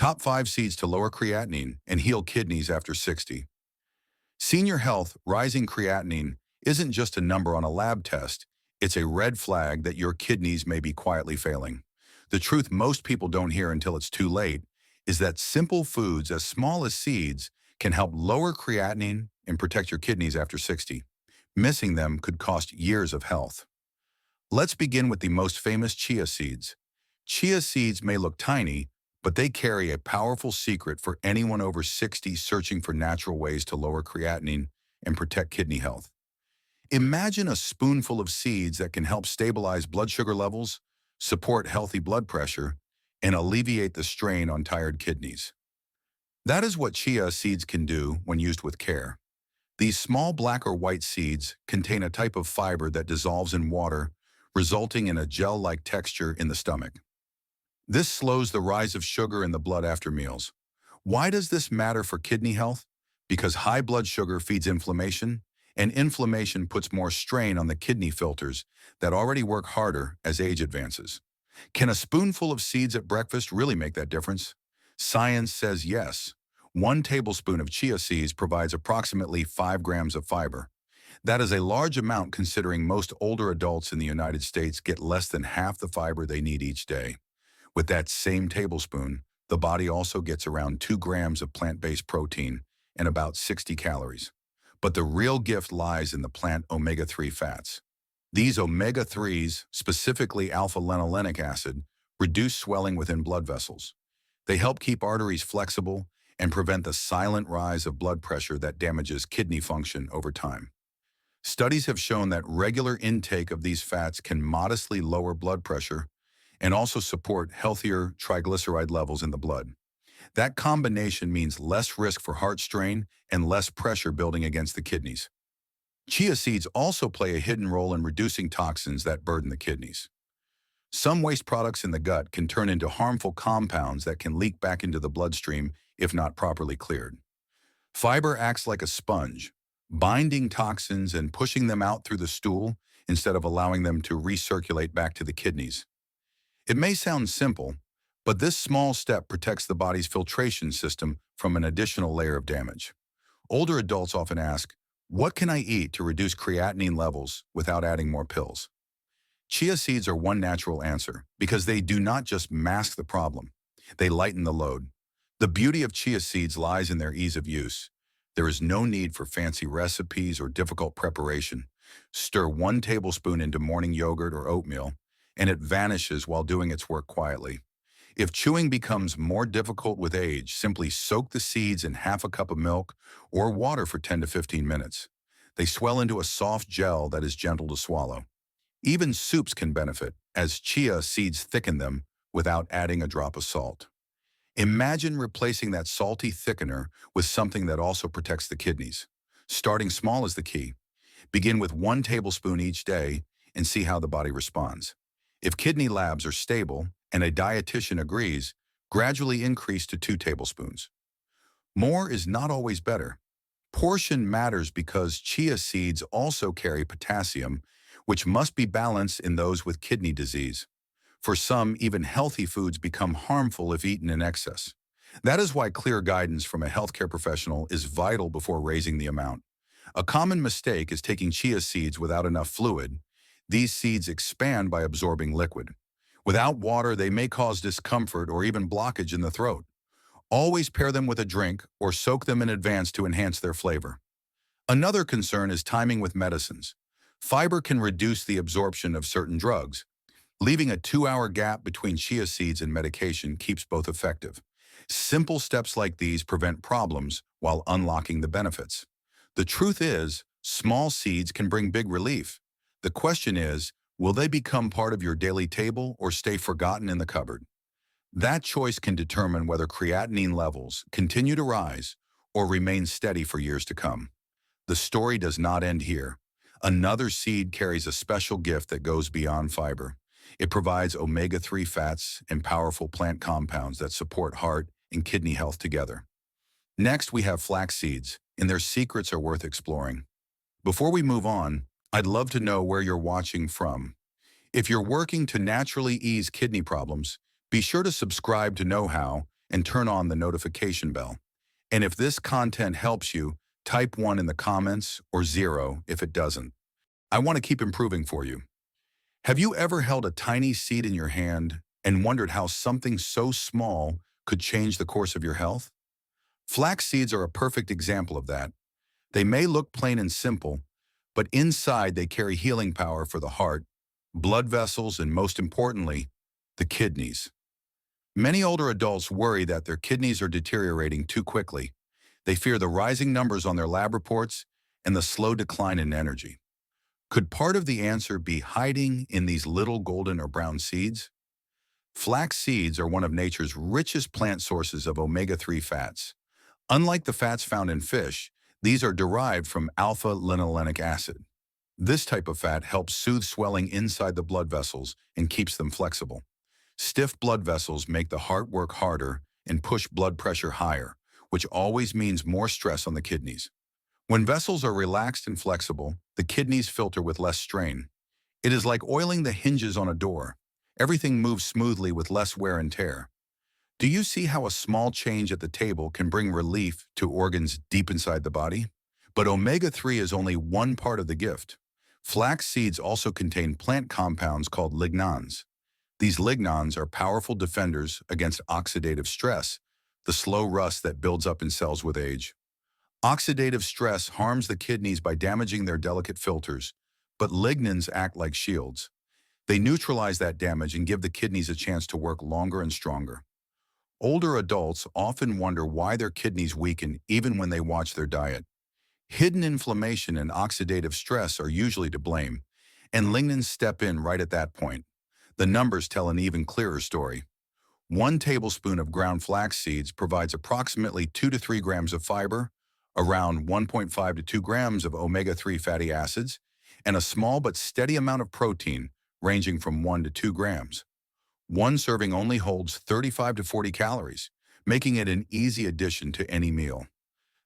Top 5 seeds to lower creatinine and heal kidneys after 60. Senior health, rising creatinine isn't just a number on a lab test. It's a red flag that your kidneys may be quietly failing. The truth most people don't hear until it's too late is that simple foods as small as seeds can help lower creatinine and protect your kidneys after 60. Missing them could cost years of health. Let's begin with the most famous chia seeds. Chia seeds may look tiny, but they carry a powerful secret for anyone over 60 searching for natural ways to lower creatinine and protect kidney health. Imagine a spoonful of seeds that can help stabilize blood sugar levels, support healthy blood pressure, and alleviate the strain on tired kidneys. That is what chia seeds can do when used with care. These small black or white seeds contain a type of fiber that dissolves in water, resulting in a gel-like texture in the stomach. This slows the rise of sugar in the blood after meals. Why does this matter for kidney health? Because high blood sugar feeds inflammation, and inflammation puts more strain on the kidney filters that already work harder as age advances. Can a spoonful of seeds at breakfast really make that difference? Science says yes. 1 tablespoon of chia seeds provides approximately 5 grams of fiber. That is a large amount considering most older adults in the United States get less than half the fiber they need each day. With that same tablespoon, the body also gets around 2 grams of plant-based protein and about 60 calories. But the real gift lies in the plant omega-3 fats. These omega-3s, specifically alpha-linolenic acid, reduce swelling within blood vessels. They help keep arteries flexible and prevent the silent rise of blood pressure that damages kidney function over time. Studies have shown that regular intake of these fats can modestly lower blood pressure and also support healthier triglyceride levels in the blood. That combination means less risk for heart strain and less pressure building against the kidneys. Chia seeds also play a hidden role in reducing toxins that burden the kidneys. Some waste products in the gut can turn into harmful compounds that can leak back into the bloodstream if not properly cleared. Fiber acts like a sponge, binding toxins and pushing them out through the stool instead of allowing them to recirculate back to the kidneys. It may sound simple, but this small step protects the body's filtration system from an additional layer of damage. Older adults often ask, what can I eat to reduce creatinine levels without adding more pills? Chia seeds are one natural answer because they do not just mask the problem, they lighten the load. The beauty of chia seeds lies in their ease of use. There is no need for fancy recipes or difficult preparation. Stir 1 tablespoon into morning yogurt or oatmeal, and it vanishes while doing its work quietly. If chewing becomes more difficult with age, simply soak the seeds in half a cup of milk or water for 10 to 15 minutes. They swell into a soft gel that is gentle to swallow. Even soups can benefit, as chia seeds thicken them without adding a drop of salt. Imagine replacing that salty thickener with something that also protects the kidneys. Starting small is the key. Begin with 1 tablespoon each day and see how the body responds. If kidney labs are stable and a dietitian agrees, gradually increase to 2 tablespoons. More is not always better. Portion matters because chia seeds also carry potassium, which must be balanced in those with kidney disease. For some, even healthy foods become harmful if eaten in excess. That is why clear guidance from a healthcare professional is vital before raising the amount. A common mistake is taking chia seeds without enough fluid. These seeds expand by absorbing liquid. Without water, they may cause discomfort or even blockage in the throat. Always pair them with a drink or soak them in advance to enhance their flavor. Another concern is timing with medicines. Fiber can reduce the absorption of certain drugs. Leaving a 2-hour gap between chia seeds and medication keeps both effective. Simple steps like these prevent problems while unlocking the benefits. The truth is, small seeds can bring big relief. The question is, will they become part of your daily table or stay forgotten in the cupboard? That choice can determine whether creatinine levels continue to rise or remain steady for years to come. The story does not end here. Another seed carries a special gift that goes beyond fiber. It provides omega-3 fats and powerful plant compounds that support heart and kidney health together. Next, we have flax seeds, and their secrets are worth exploring. Before we move on, I'd love to know where you're watching from. If you're working to naturally ease kidney problems, be sure to subscribe to Knowhow and turn on the notification bell. And if this content helps you, type 1 in the comments or 0 if it doesn't. I want to keep improving for you. Have you ever held a tiny seed in your hand and wondered how something so small could change the course of your health? Flax seeds are a perfect example of that. They may look plain and simple, but inside they carry healing power for the heart, blood vessels, and most importantly, the kidneys. Many older adults worry that their kidneys are deteriorating too quickly. They fear the rising numbers on their lab reports and the slow decline in energy. Could part of the answer be hiding in these little golden or brown seeds? Flax seeds are one of nature's richest plant sources of omega-3 fats. Unlike the fats found in fish, these are derived from alpha-linolenic acid. This type of fat helps soothe swelling inside the blood vessels and keeps them flexible. Stiff blood vessels make the heart work harder and push blood pressure higher, which always means more stress on the kidneys. When vessels are relaxed and flexible, the kidneys filter with less strain. It is like oiling the hinges on a door. Everything moves smoothly with less wear and tear. Do you see how a small change at the table can bring relief to organs deep inside the body? But omega-3 is only one part of the gift. Flax seeds also contain plant compounds called lignans. These lignans are powerful defenders against oxidative stress, the slow rust that builds up in cells with age. Oxidative stress harms the kidneys by damaging their delicate filters, but lignans act like shields. They neutralize that damage and give the kidneys a chance to work longer and stronger. Older adults often wonder why their kidneys weaken even when they watch their diet. Hidden inflammation and oxidative stress are usually to blame, and lignans step in right at that point. The numbers tell an even clearer story. 1 tablespoon of ground flax seeds provides approximately 2 to 3 grams of fiber, around 1.5 to 2 grams of omega-3 fatty acids, and a small but steady amount of protein ranging from 1 to 2 grams. One serving only holds 35 to 40 calories, making it an easy addition to any meal.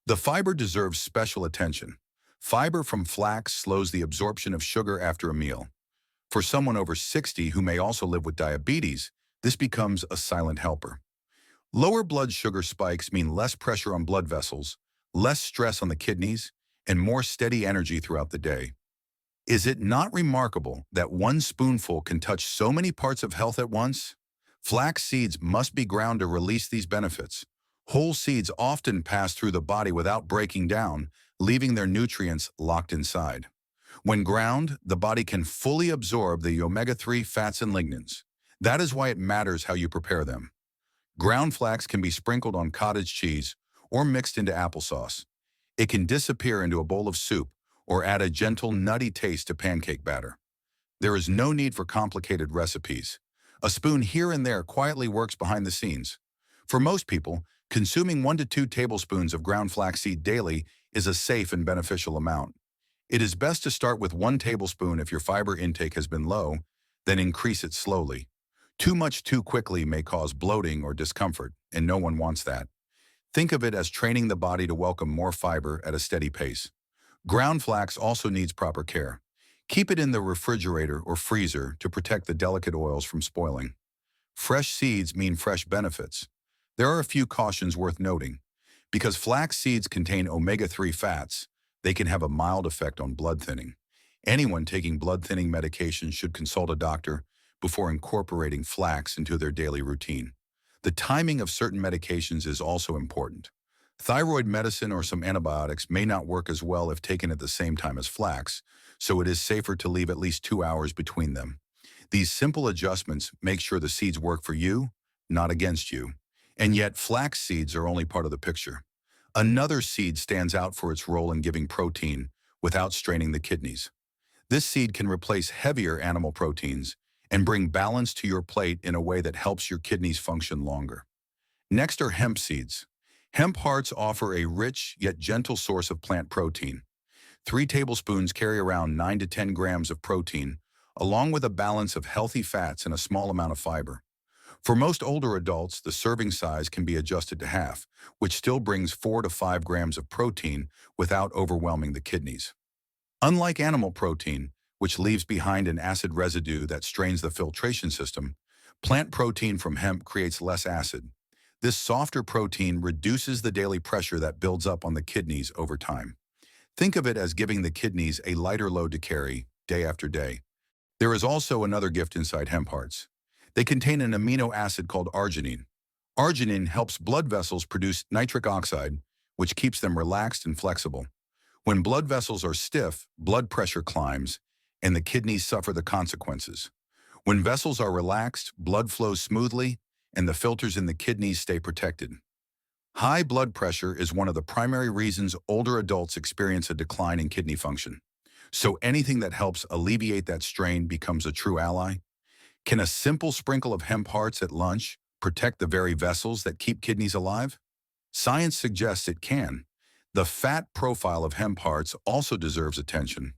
The fiber deserves special attention. Fiber from flax slows the absorption of sugar after a meal. For someone over 60 who may also live with diabetes, this becomes a silent helper. Lower blood sugar spikes mean less pressure on blood vessels, less stress on the kidneys, and more steady energy throughout the day. Is it not remarkable that 1 spoonful can touch so many parts of health at once? Flax seeds must be ground to release these benefits. Whole seeds often pass through the body without breaking down, leaving their nutrients locked inside. When ground, the body can fully absorb the omega-3 fats and lignans. That is why it matters how you prepare them. Ground flax can be sprinkled on cottage cheese or mixed into applesauce. It can disappear into a bowl of soup or add a gentle, nutty taste to pancake batter. There is no need for complicated recipes. A spoon here and there quietly works behind the scenes. For most people, consuming 1 to 2 tablespoons of ground flaxseed daily is a safe and beneficial amount. It is best to start with 1 tablespoon if your fiber intake has been low, then increase it slowly. Too much too quickly may cause bloating or discomfort, and no one wants that. Think of it as training the body to welcome more fiber at a steady pace. Ground flax also needs proper care. Keep it in the refrigerator or freezer to protect the delicate oils from spoiling. Fresh seeds mean fresh benefits. There are a few cautions worth noting. Because flax seeds contain omega-3 fats, they can have a mild effect on blood thinning. Anyone taking blood thinning medication should consult a doctor before incorporating flax into their daily routine. The timing of certain medications is also important. Thyroid medicine or some antibiotics may not work as well if taken at the same time as flax, so it is safer to leave at least 2 hours between them. These simple adjustments make sure the seeds work for you, not against you. And yet, flax seeds are only part of the picture. Another seed stands out for its role in giving protein without straining the kidneys. This seed can replace heavier animal proteins and bring balance to your plate in a way that helps your kidneys function longer. Next are hemp seeds. Hemp hearts offer a rich yet gentle source of plant protein. 3 tablespoons carry around 9 to 10 grams of protein, along with a balance of healthy fats and a small amount of fiber. For most older adults, the serving size can be adjusted to half, which still brings 4 to 5 grams of protein without overwhelming the kidneys. Unlike animal protein, which leaves behind an acid residue that strains the filtration system, plant protein from hemp creates less acid. This softer protein reduces the daily pressure that builds up on the kidneys over time. Think of it as giving the kidneys a lighter load to carry day after day. There is also another gift inside hemp hearts. They contain an amino acid called arginine. Arginine helps blood vessels produce nitric oxide, which keeps them relaxed and flexible. When blood vessels are stiff, blood pressure climbs, and the kidneys suffer the consequences. When vessels are relaxed, blood flows smoothly, and the filters in the kidneys stay protected. High blood pressure is one of the primary reasons older adults experience a decline in kidney function. So anything that helps alleviate that strain becomes a true ally. Can a simple sprinkle of hemp hearts at lunch protect the very vessels that keep kidneys alive? Science suggests it can. The fat profile of hemp hearts also deserves attention.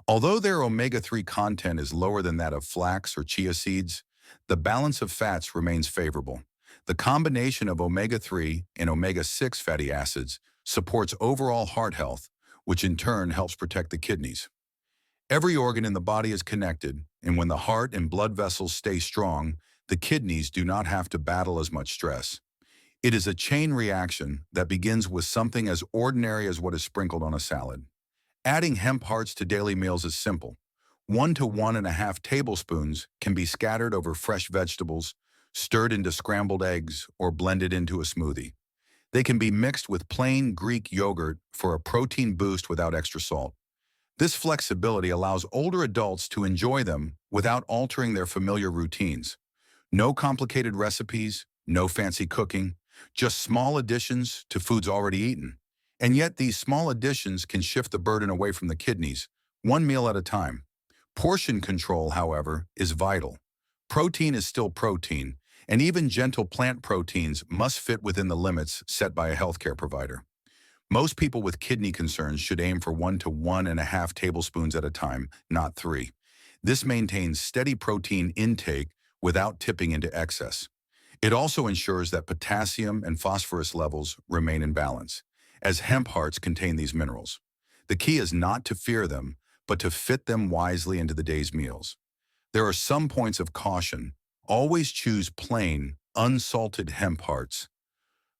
Although their omega-3 content is lower than that of flax or chia seeds, the balance of fats remains favorable. The combination of omega-3 and omega-6 fatty acids supports overall heart health, which in turn helps protect the kidneys. Every organ in the body is connected, and when the heart and blood vessels stay strong, the kidneys do not have to battle as much stress. It is a chain reaction that begins with something as ordinary as what is sprinkled on a salad. Adding hemp hearts to daily meals is simple. 1 to 1.5 tablespoons can be scattered over fresh vegetables, stirred into scrambled eggs, or blended into a smoothie. They can be mixed with plain Greek yogurt for a protein boost without extra salt. This flexibility allows older adults to enjoy them without altering their familiar routines. No complicated recipes, no fancy cooking, just small additions to foods already eaten. And yet these small additions can shift the burden away from the kidneys, one meal at a time. Portion control, however, is vital. Protein is still protein, and even gentle plant proteins must fit within the limits set by a healthcare provider. Most people with kidney concerns should aim for 1 to 1.5 tablespoons at a time, not 3. This maintains steady protein intake without tipping into excess. It also ensures that potassium and phosphorus levels remain in balance, as hemp hearts contain these minerals. The key is not to fear them, but to fit them wisely into the day's meals. There are some points of caution. Always choose plain, unsalted hemp hearts.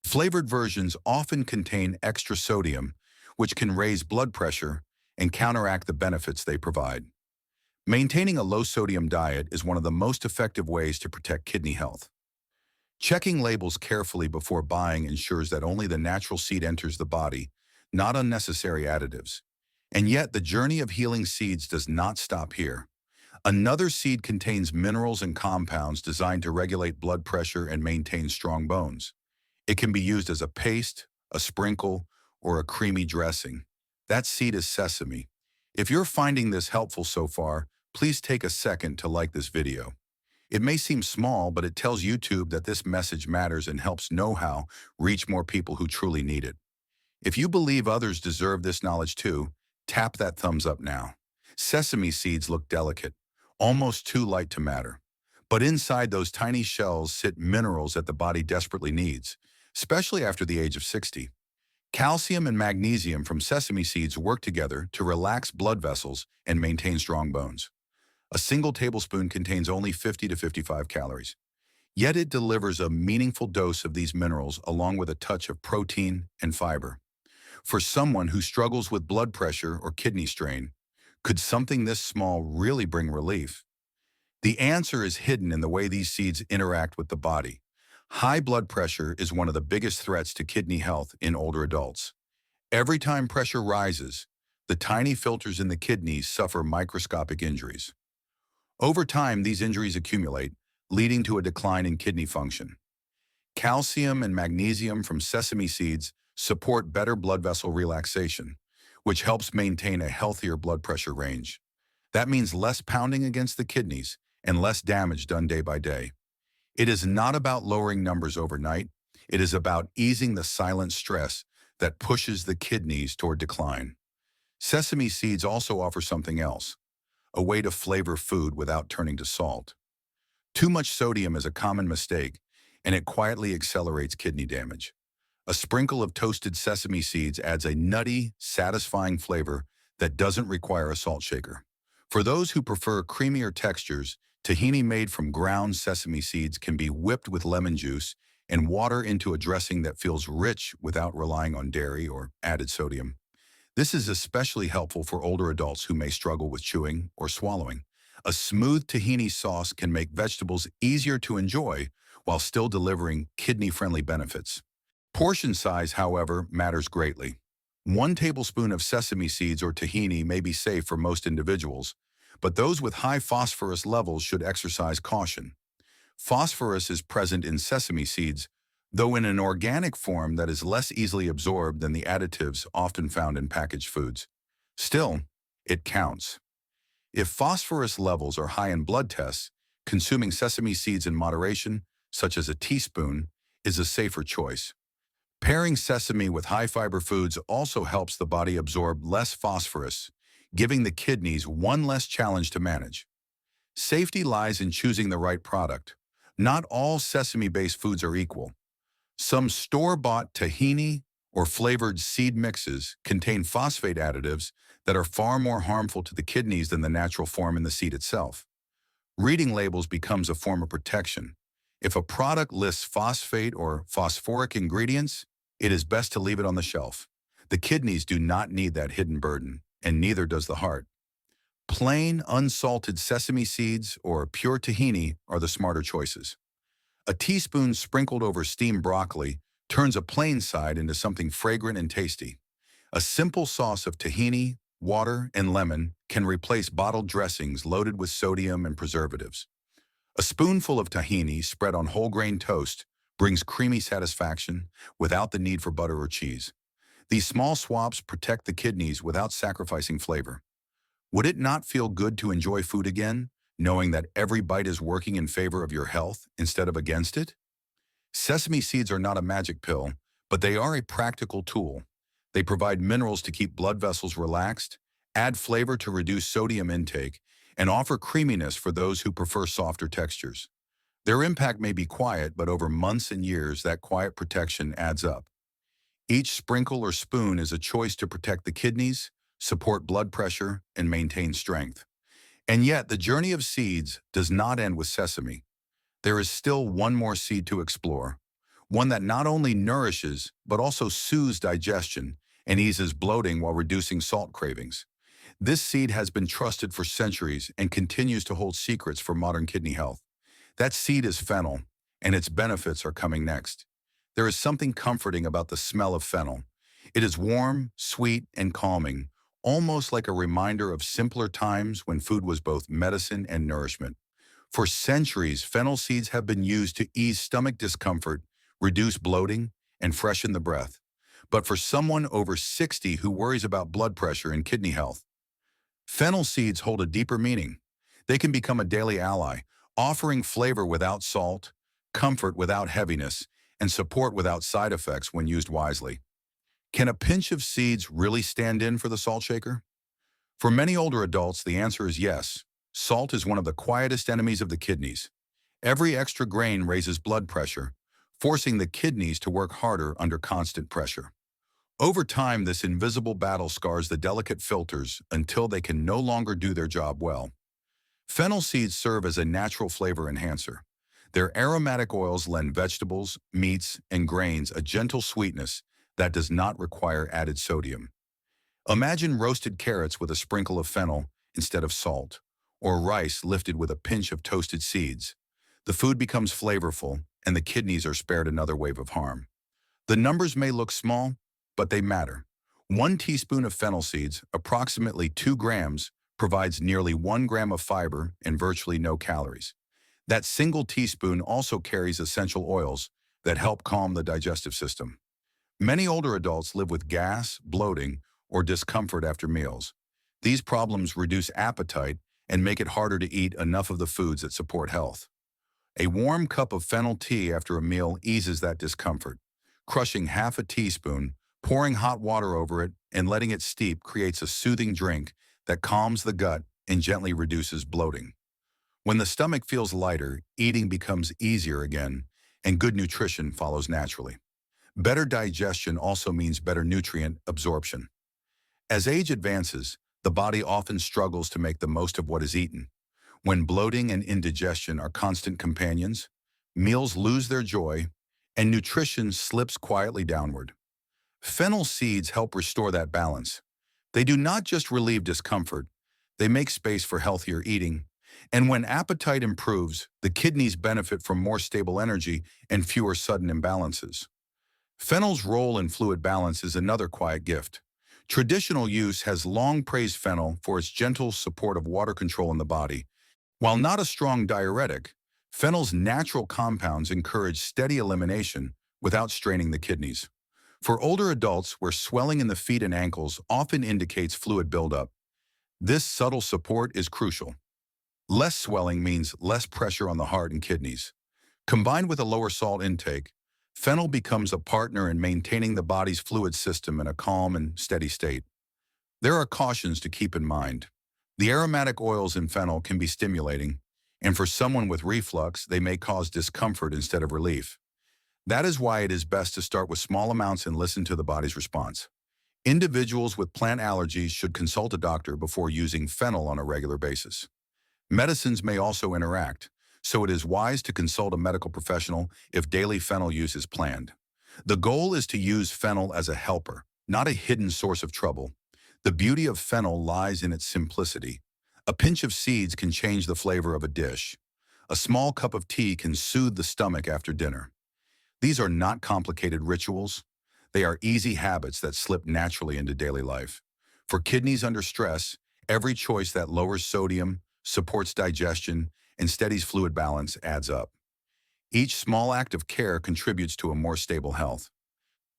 Flavored versions often contain extra sodium, which can raise blood pressure and counteract the benefits they provide. Maintaining a low-sodium diet is one of the most effective ways to protect kidney health. Checking labels carefully before buying ensures that only the natural seed enters the body, not unnecessary additives. And yet, the journey of healing seeds does not stop here. Another seed contains minerals and compounds designed to regulate blood pressure and maintain strong bones. It can be used as a paste, a sprinkle, or a creamy dressing. That seed is sesame. If you're finding this helpful so far, please take a second to like this video. It may seem small, but it tells YouTube that this message matters and helps Knowhow reach more people who truly need it. If you believe others deserve this knowledge too, tap that thumbs up now. Sesame seeds look delicate, almost too light to matter. But inside those tiny shells sit minerals that the body desperately needs, especially after the age of 60. Calcium and magnesium from sesame seeds work together to relax blood vessels and maintain strong bones. A single tablespoon contains only 50 to 55 calories. Yet it delivers a meaningful dose of these minerals along with a touch of protein and fiber. For someone who struggles with blood pressure or kidney strain, could something this small really bring relief? The answer is hidden in the way these seeds interact with the body. High blood pressure is one of the biggest threats to kidney health in older adults. Every time pressure rises, the tiny filters in the kidneys suffer microscopic injuries. Over time, these injuries accumulate, leading to a decline in kidney function. Calcium and magnesium from sesame seeds support better blood vessel relaxation, which helps maintain a healthier blood pressure range. That means less pounding against the kidneys and less damage done day by day. It is not about lowering numbers overnight. It is about easing the silent stress that pushes the kidneys toward decline. Sesame seeds also offer something else, a way to flavor food without turning to salt. Too much sodium is a common mistake, and it quietly accelerates kidney damage. A sprinkle of toasted sesame seeds adds a nutty, satisfying flavor that doesn't require a salt shaker. For those who prefer creamier textures, tahini made from ground sesame seeds can be whipped with lemon juice and water into a dressing that feels rich without relying on dairy or added sodium. This is especially helpful for older adults who may struggle with chewing or swallowing. A smooth tahini sauce can make vegetables easier to enjoy while still delivering kidney-friendly benefits. Portion size, however, matters greatly. 1 tablespoon of sesame seeds or tahini may be safe for most individuals, but those with high phosphorus levels should exercise caution. Phosphorus is present in sesame seeds, though in an organic form that is less easily absorbed than the additives often found in packaged foods. Still, it counts. If phosphorus levels are high in blood tests, consuming sesame seeds in moderation, such as a teaspoon, is a safer choice. Pairing sesame with high-fiber foods also helps the body absorb less phosphorus, giving the kidneys one less challenge to manage. Safety lies in choosing the right product. Not all sesame-based foods are equal. Some store-bought tahini or flavored seed mixes contain phosphate additives that are far more harmful to the kidneys than the natural form in the seed itself. Reading labels becomes a form of protection. If a product lists phosphate or phosphoric ingredients, it is best to leave it on the shelf. The kidneys do not need that hidden burden, and neither does the heart. Plain, unsalted sesame seeds or pure tahini are the smarter choices. A teaspoon sprinkled over steamed broccoli turns a plain side into something fragrant and tasty. A simple sauce of tahini, water, and lemon can replace bottled dressings loaded with sodium and preservatives. A spoonful of tahini spread on whole grain toast brings creamy satisfaction without the need for butter or cheese. These small swaps protect the kidneys without sacrificing flavor. Would it not feel good to enjoy food again, knowing that every bite is working in favor of your health instead of against it? Sesame seeds are not a magic pill, but they are a practical tool. They provide minerals to keep blood vessels relaxed, add flavor to reduce sodium intake, and offer creaminess for those who prefer softer textures. Their impact may be quiet, but over months and years, that quiet protection adds up. Each sprinkle or spoon is a choice to protect the kidneys, support blood pressure, and maintain strength. And yet, the journey of seeds does not end with sesame. There is still one more seed to explore, one that not only nourishes, but also soothes digestion and eases bloating while reducing salt cravings. This seed has been trusted for centuries and continues to hold secrets for modern kidney health. That seed is fennel, and its benefits are coming next. There is something comforting about the smell of fennel. It is warm, sweet, and calming, almost like a reminder of simpler times when food was both medicine and nourishment. For centuries, fennel seeds have been used to ease stomach discomfort, reduce bloating, and freshen the breath. But for someone over 60 who worries about blood pressure and kidney health, fennel seeds hold a deeper meaning. They can become a daily ally, offering flavor without salt, comfort without heaviness, and support without side effects when used wisely. Can a pinch of seeds really stand in for the salt shaker? For many older adults, the answer is yes. Salt is one of the quietest enemies of the kidneys. Every extra grain raises blood pressure, forcing the kidneys to work harder under constant pressure. Over time, this invisible battle scars the delicate filters until they can no longer do their job well. Fennel seeds serve as a natural flavor enhancer. Their aromatic oils lend vegetables, meats, and grains a gentle sweetness that does not require added sodium. Imagine roasted carrots with a sprinkle of fennel instead of salt, or rice lifted with a pinch of toasted seeds. The food becomes flavorful, and the kidneys are spared another wave of harm. The numbers may look small, but they matter. 1 teaspoon of fennel seeds, approximately 2 grams, provides nearly 1 gram of fiber and virtually no calories. That single teaspoon also carries essential oils that help calm the digestive system. Many older adults live with gas, bloating, or discomfort after meals. These problems reduce appetite and make it harder to eat enough of the foods that support health. A warm cup of fennel tea after a meal eases that discomfort. Crushing half a teaspoon, pouring hot water over it, and letting it steep creates a soothing drink that calms the gut and gently reduces bloating. When the stomach feels lighter, eating becomes easier again, and good nutrition follows naturally. Better digestion also means better nutrient absorption. As age advances, the body often struggles to make the most of what is eaten. When bloating and indigestion are constant companions, meals lose their joy, and nutrition slips quietly downward. Fennel seeds help restore that balance. They do not just relieve discomfort, they make space for healthier eating. And when appetite improves, the kidneys benefit from more stable energy and fewer sudden imbalances. Fennel's role in fluid balance is another quiet gift. Traditional use has long praised fennel for its gentle support of water control in the body. While not a strong diuretic, fennel's natural compounds encourage steady elimination without straining the kidneys. For older adults where swelling in the feet and ankles often indicates fluid buildup, this subtle support is crucial. Less swelling means less pressure on the heart and kidneys. Combined with a lower salt intake, fennel becomes a partner in maintaining the body's fluid system in a calm and steady state. There are cautions to keep in mind. The aromatic oils in fennel can be stimulating, and for someone with reflux, they may cause discomfort instead of relief. That is why it is best to start with small amounts and listen to the body's response. Individuals with plant allergies should consult a doctor before using fennel on a regular basis. Medicines may also interact, so it is wise to consult a medical professional if daily fennel use is planned. The goal is to use fennel as a helper, not a hidden source of trouble. The beauty of fennel lies in its simplicity. A pinch of seeds can change the flavor of a dish. A small cup of tea can soothe the stomach after dinner. These are not complicated rituals. They are easy habits that slip naturally into daily life. For kidneys under stress, every choice that lowers sodium, supports digestion, and steadies fluid balance adds up. Each small act of care contributes to a more stable health.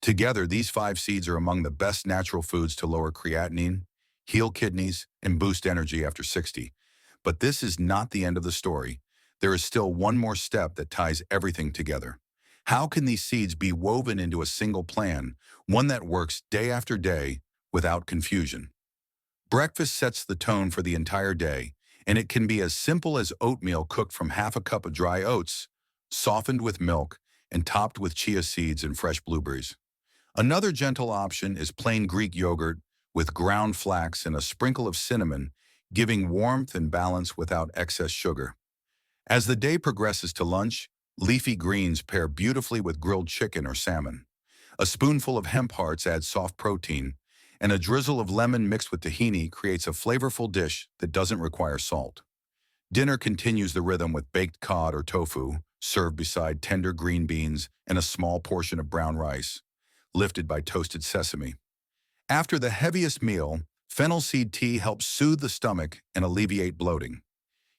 Together, these 5 seeds are among the best natural foods to lower creatinine, heal kidneys, and boost energy after 60. But this is not the end of the story. There is still one more step that ties everything together. How can these seeds be woven into a single plan, one that works day after day without confusion? Breakfast sets the tone for the entire day, and it can be as simple as oatmeal cooked from half a cup of dry oats, softened with milk, and topped with chia seeds and fresh blueberries. Another gentle option is plain Greek yogurt with ground flax and a sprinkle of cinnamon, giving warmth and balance without excess sugar. As the day progresses to lunch, leafy greens pair beautifully with grilled chicken or salmon. A spoonful of hemp hearts adds soft protein, and a drizzle of lemon mixed with tahini creates a flavorful dish that doesn't require salt. Dinner continues the rhythm with baked cod or tofu, served beside tender green beans and a small portion of brown rice, lifted by toasted sesame. After the heaviest meal, fennel seed tea helps soothe the stomach and alleviate bloating.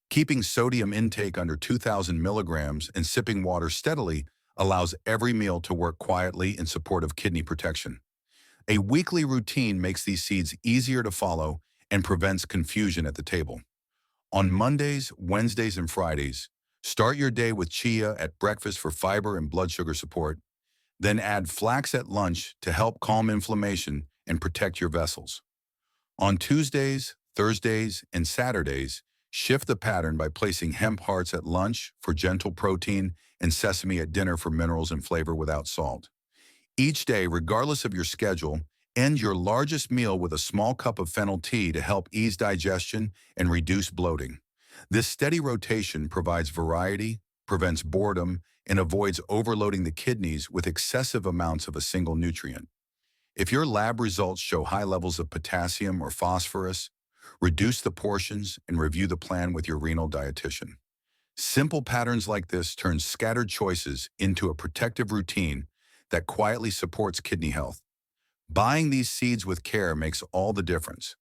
Keeping sodium intake under 2,000 milligrams and sipping water steadily allows every meal to work quietly in support of kidney protection. A weekly routine makes these seeds easier to follow and prevents confusion at the table. On Mondays, Wednesdays, and Fridays, start your day with chia at breakfast for fiber and blood sugar support. Then add flax at lunch to help calm inflammation and protect your vessels. On Tuesdays, Thursdays, and Saturdays, shift the pattern by placing hemp hearts at lunch for gentle protein and sesame at dinner for minerals and flavor without salt. Each day, regardless of your schedule, end your largest meal with a small cup of fennel tea to help ease digestion and reduce bloating. This steady rotation provides variety, prevents boredom, and avoids overloading the kidneys with excessive amounts of a single nutrient. If your lab results show high levels of potassium or phosphorus, reduce the portions and review the plan with your renal dietitian. Simple patterns like this turn scattered choices into a protective routine that quietly supports kidney health. Buying these seeds with care makes all the difference.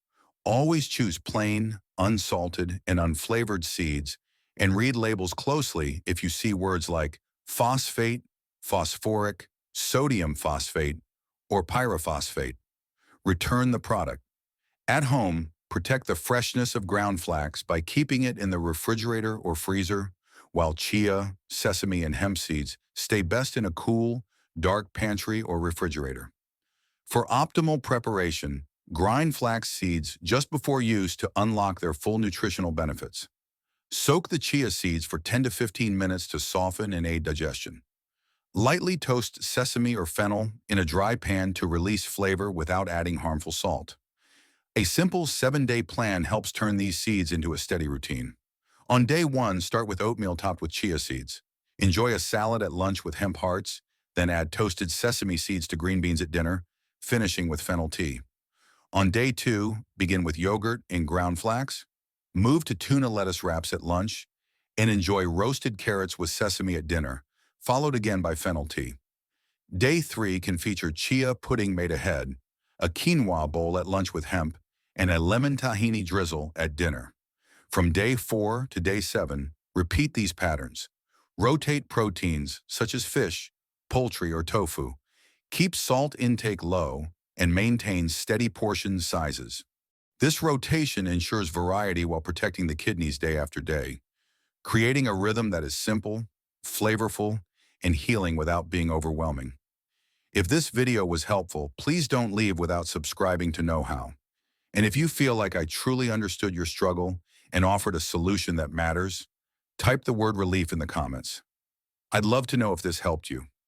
Always choose plain, unsalted, and unflavored seeds, and read labels closely if you see words like phosphate, phosphoric, sodium phosphate, or pyrophosphate. Return the product. At home, protect the freshness of ground flax by keeping it in the refrigerator or freezer, while chia, sesame, and hemp seeds stay best in a cool, dark pantry or refrigerator. For optimal preparation, grind flax seeds just before use to unlock their full nutritional benefits. Soak the chia seeds for 10 to 15 minutes to soften and aid digestion. Lightly toast sesame or fennel in a dry pan to release flavor without adding harmful salt. A simple 7-day plan helps turn these seeds into a steady routine. On day 1, start with oatmeal topped with chia seeds. Enjoy a salad at lunch with hemp hearts, Then add toasted sesame seeds to green beans at dinner, finishing with fennel tea. On day 2, begin with yogurt and ground flax. Move to tuna lettuce wraps at lunch, and enjoy roasted carrots with sesame at dinner, followed again by fennel tea. Day 3 can feature chia pudding made ahead, a quinoa bowl at lunch with hemp, and a lemon tahini drizzle at dinner. From day 4 to day 7, repeat these patterns. Rotate proteins such as fish, poultry, or tofu. Keep salt intake low and maintain steady portion sizes. This rotation ensures variety while protecting the kidneys day after day, creating a rhythm that is simple, flavorful, and healing without being overwhelming. If this video was helpful, please don't leave without subscribing to Knowhow. And if you feel like I truly understood your struggle and offered a solution that matters, type the word relief in the comments. I'd love to know if this helped you.